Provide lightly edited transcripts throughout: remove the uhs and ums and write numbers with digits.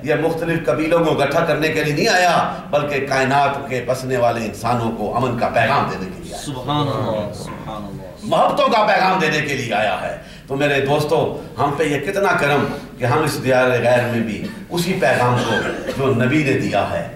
یہ مختلف قبیلوں کو اکٹھا کرنے کے لیے نہیں آیا، بلکہ کائنات کے بسنے والے انسانوں کو امن کا پیغام دینے کے لیے آیا، سبحان اللہ سبحان اللہ، محبتوں کا پیغام دینے کے لیے آیا ہے۔ تو میرے دوستو، ہم پہ یہ کتنا کرم کہ ہم اس دیار غیر میں بھی اسی پیغام کو جو نبی نے دیا ہے،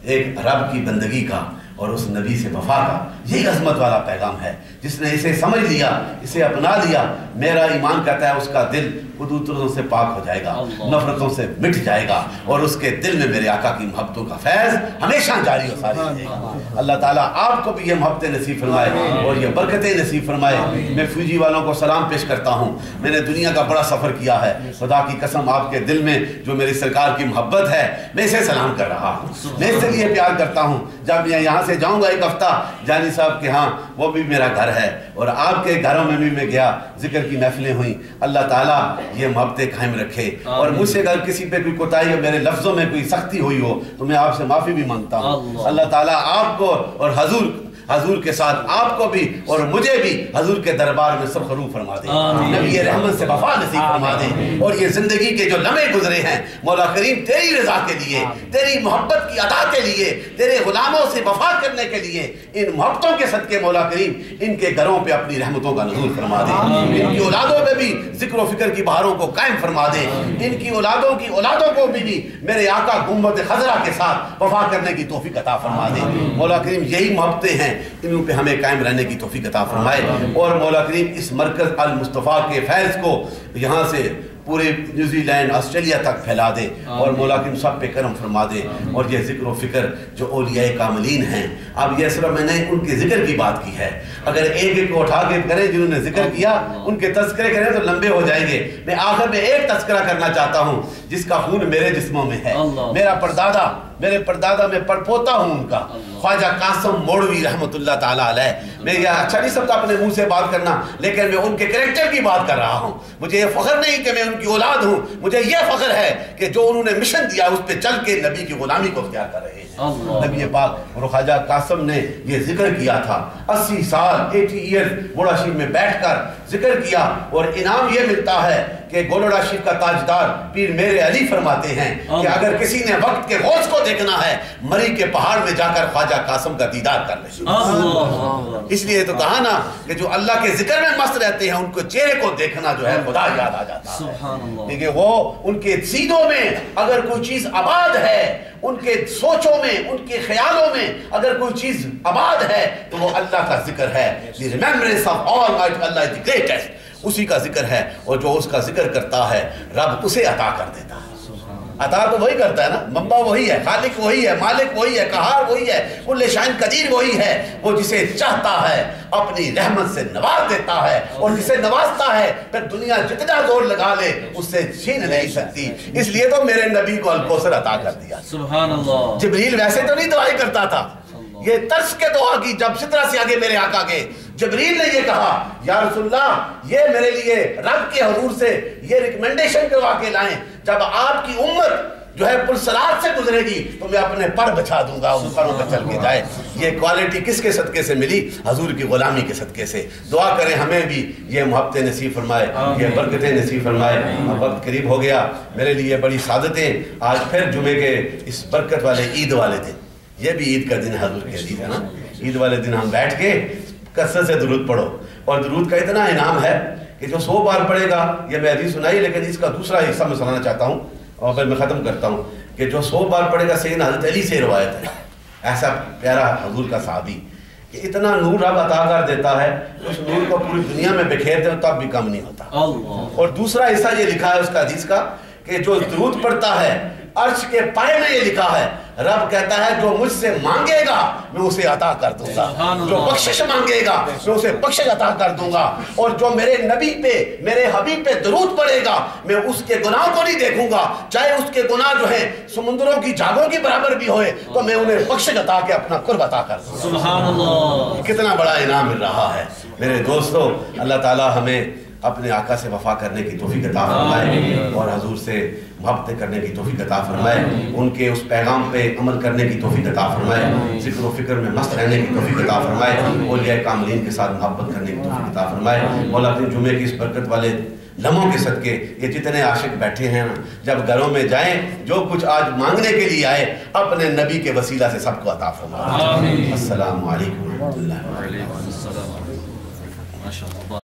ایک رب کی بندگی کا اور اس نبی سے وفا کا، یہی عظمت والا پیغام ہے۔ جس نے اسے سمجھ لیا، اسے اپنا لیا، میرا ایمان کہتا ہے اس کا دل حدودوں سے پاک ہو جائے گا، نفرتوں سے مٹ جائے گا، اور اس کے دل میں میرے آقا کی محبتوں کا فیض ہمیشہ جاری و ساری رہے گا۔ اللہ تعالیٰ آپ کو بھی یہ محبتیں نصیب فرمائے اور یہ برکتیں نصیب فرمائے۔ میں فوجی والوں کو سلام پیش کرتا ہوں۔ میں نے دنیا کا بڑا سفر کیا ہے، خدا کی قسم آپ کے دل میں جو میری سرکار کی محبت ہے، میں اسے سلام کر رہا ہوں، میں اس لیے پیار کرتا ہوں۔ جب میں یہاں سے جاؤں گا ایک ہفتہ جانی صاحب کے ہاں، وہ بھی میرا گھر ہے، اور آپ کے گھروں میں بھی میں گیا، ذکر کی محفلیں ہوئیں۔ اللہ تعالیٰ یہ محبتیں قائم رکھے، اور مجھ سے اگر کسی پہ کوئی کوتاہی اور میرے لفظوں میں کوئی سختی ہوئی ہو تو میں آپ سے معافی بھی مانگتا ہوں۔ اللہ تعالیٰ آپ کو اور حضور کے ساتھ آپ کو بھی اور مجھے بھی حضور کے دربار میں سرخرو فرما دے، نبی رحمت سے وفا نصیب فرما دے، اور یہ زندگی کے جو لمحے گزرے ہیں مولا کریم تیری رضا کے لیے، تیری محبت کی ادا کے لیے، تیرے غلاموں سے وفا کرنے کے لیے، ان محبتوں کے صدقے مولا کریم ان کے گھروں پہ اپنی رحمتوں کا نزول فرما دے، ان کی اولادوں پہ بھی ذکر و فکر کی بہاروں کو قائم فرما دے، ان کی اولادوں کو بھی میرے آقا گنبد خضرا کے ساتھ وفا کرنے کی توفیق عطا فرما دے۔ مولا کریم یہی محبتیں ہیں، انہوں پہ ہمیں قائم رہنے کی توفیق عطا فرمائے، اور مولا کریم اس مرکز المصطفیٰ کے فیض کو یہاں سے پورے نیوزی لینڈ آسٹریلیا تک پھیلا دے، اور مولا کریم سب پہ کرم فرما دے۔ اور یہ ذکر و فکر جو اولیاء کاملین ہیں، اب یہ صرف میں نے ان کے ذکر کی بات کی ہے، اگر ایک ایک کو اٹھا کے کریں جنہوں نے ذکر کیا ان کے تذکرے کریں تو لمبے ہو جائیں گے۔ میں آخر میں ایک تذکرہ کرنا چاہتا ہوں جس کا خون میرے جسموں میں ہے، میرے پردادا میں پڑپوتا ہوں ان کا، خواجہ قاسم موڑوی رحمۃ اللہ تعالیٰ علیہ۔ میں یہ اچھا نہیں سمجھتا اپنے منہ سے بات کرنا، لیکن میں ان کے کریکٹر کی بات کر رہا ہوں۔ مجھے یہ فخر نہیں کہ میں ان کی اولاد ہوں، مجھے یہ فخر ہے کہ جو انہوں نے مشن دیا اس پہ چل کے نبی کی غلامی کو اختیار کر رہے ہیں۔ نبی پاک اور خواجہ قاسم نے یہ ذکر کیا تھا، 80 سال 80 ایئرز گھوڑا شریف میں بیٹھ کر ذکر کیا، اور انعام یہ ملتا ہے کہ گھوڑا شریف کا تاجدار پیر میرے علی فرماتے ہیں کہ اگر کسی نے وقت کے غوث کو دیکھنا ہے، مری کے پہاڑ میں جا کر خواجہ قاسم کا دیدار کر لیں۔ اس لیے تو کہا نا کہ جو اللہ کے ذکر میں مست رہتے ہیں ان کو چہرے کو دیکھنا جو ہے خدا یاد آ جاتا ہے، کیونکہ وہ ان کے سینوں میں اگر کوئی چیز آباد ہے، ان کے سوچوں میں، ان کے خیالوں میں اگر کوئی چیز آباد ہے تو وہ اللہ کا ذکر ہے۔ The remembrance of Almighty Allah is the greatest، اسی کا ذکر ہے، اور جو اس کا ذکر کرتا ہے رب اسے عطا کر دیتا ہے۔ عطا تو وہی کرتا ہے نا، منبع وہی ہے، خالق وہی ہے، مالک وہی ہے، قہار وہی ہے، کل شاہن قدیر وہی ہے۔ وہ جسے چاہتا ہے اپنی رحمت سے نواز دیتا ہے، اور جسے نوازتا ہے پھر دنیا جتنا زور لگا لے اس سے چھین نہیں سکتی۔ اس لیے تو میرے نبی کو الکوثر عطا کر دیا۔ سبحان اللہ۔ جبریل ویسے تو نہیں دعائیں کرتا تھا، یہ ترس کے دعا کی جب سدرہ سے آگے میرے آقا کے جبریل نے یہ کہا یا رسول اللہ یہ میرے لیے رب کے حضور سے یہ ریکمنڈیشن کروا کے لائیں، جب آپ کی امت جو ہے پرسرات سے گزرے گی تو میں اپنے پر بچھا دوں گا، ان پروں پہ چل کے جائے۔ یہ کوالٹی کس کے صدقے سے ملی؟ حضور کی غلامی کے صدقے سے۔ دعا کریں ہمیں بھی یہ محبتیں نصیب فرمائے، یہ برکتیں نصیب فرمائے۔ وقت قریب ہو گیا، میرے لیے بڑی سعادتیں، آج پھر جمعے کے اس برکت والے عید والے دن، یہ بھی عید کا دن حضور کے عید ہے نا، عید والے دن ہم بیٹھ کے کثرت سے درود پڑھو، اور درود کا اتنا انعام ہے کہ جو 100 بار پڑھے گا، یہ میں حدیث سنائی لیکن اس کا دوسرا حصہ میں سنانا چاہتا ہوں اور پھر میں ختم کرتا ہوں، کہ جو 100 بار پڑھے گا، سیدنا حضرت علی سے روایت ہے، ایسا پیارا حضور کا صحابی کہ اتنا نور رب عطا کر دیتا ہے، اس نور کو پوری دنیا میں بکھیر دے تب بھی کم نہیں ہوتا۔ اور دوسرا حصہ یہ لکھا ہے اس کا حدیث کا کہ جو درود پڑھتا ہے عرش کے پائے میں یہ لکھا ہے، رب کہتا ہے جو مجھ سے مانگے گا میں اسے عطا کر دوں گا، جو بخشش مانگے گا میں اسے بخشش عطا کر دوں گا، اور جو میرے نبی پہ میرے حبیب پہ درود پڑے گا میں اس کے گناہ کو نہیں دیکھوں گا، چاہے اس کے گناہ جو ہیں سمندروں کی جھاگوں کی برابر بھی ہوئے تو میں انہیں بخشش عطا کے اپنا قرب عطا کر دوں گا۔ سبحان اللہ، کتنا بڑا انعام مل رہا ہے میرے دوستو۔ اللہ تعالی ہمیں اپنے آقا سے وفا کرنے کی توفیق عطا فرمائے، اور حضور سے محبت کرنے کی توفیق عطا فرمائے، ان کے اس پیغام پہ عمل کرنے کی توفیق عطا فرمائے، ذکر و فکر میں مست رہنے کی توفیق عطا فرمائے، اولیاء کاملین کے ساتھ محبت کرنے کی توفیق عطا فرمائے۔ مولا اپنے جمعے کی اس برکت والے لمحوں کے صدقے یہ جتنے عاشق بیٹھے ہیں جب گھروں میں جائیں جو کچھ آج مانگنے کے لیے آئے اپنے نبی کے وسیلہ سے سب کو عطا فرمائے۔ السلام علیکم ورحمۃ اللہ۔ وعلیکم السلام۔ ماشاء اللہ۔